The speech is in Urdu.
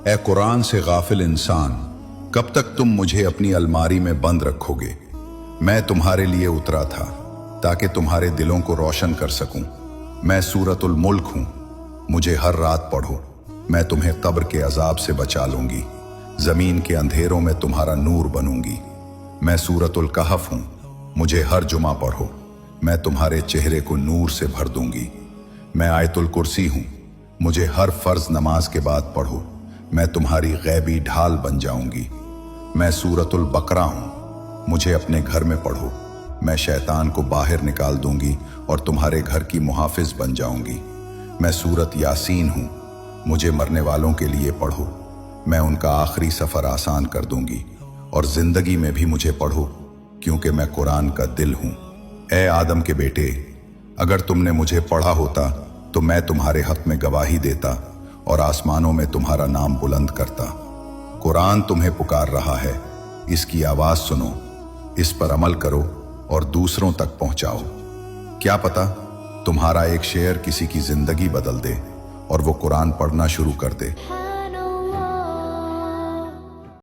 اے قرآن سے غافل انسان، کب تک تم مجھے اپنی الماری میں بند رکھوگے؟ میں تمہارے لیے اترا تھا تاکہ تمہارے دلوں کو روشن کر سکوں۔ میں سورۃ الملک ہوں، مجھے ہر رات پڑھو، میں تمہیں قبر کے عذاب سے بچا لوں گی، زمین کے اندھیروں میں تمہارا نور بنوں گی۔ میں سورۃ الکہف ہوں، مجھے ہر جمعہ پڑھو، میں تمہارے چہرے کو نور سے بھر دوں گی۔ میں آیت الکرسی ہوں، مجھے ہر فرض نماز کے بعد پڑھو، میں تمہاری غیبی ڈھال بن جاؤں گی۔ میں سورۃ البقرہ ہوں، مجھے اپنے گھر میں پڑھو، میں شیطان کو باہر نکال دوں گی اور تمہارے گھر کی محافظ بن جاؤں گی۔ میں سورۃ یاسین ہوں، مجھے مرنے والوں کے لیے پڑھو، میں ان کا آخری سفر آسان کر دوں گی، اور زندگی میں بھی مجھے پڑھو کیونکہ میں قرآن کا دل ہوں۔ اے آدم کے بیٹے، اگر تم نے مجھے پڑھا ہوتا تو میں تمہارے حق میں گواہی دیتا اور آسمانوں میں تمہارا نام بلند کرتا۔ قرآن تمہیں پکار رہا ہے، اس کی آواز سنو، اس پر عمل کرو اور دوسروں تک پہنچاؤ۔ کیا پتہ تمہارا ایک شعر کسی کی زندگی بدل دے اور وہ قرآن پڑھنا شروع کر دے۔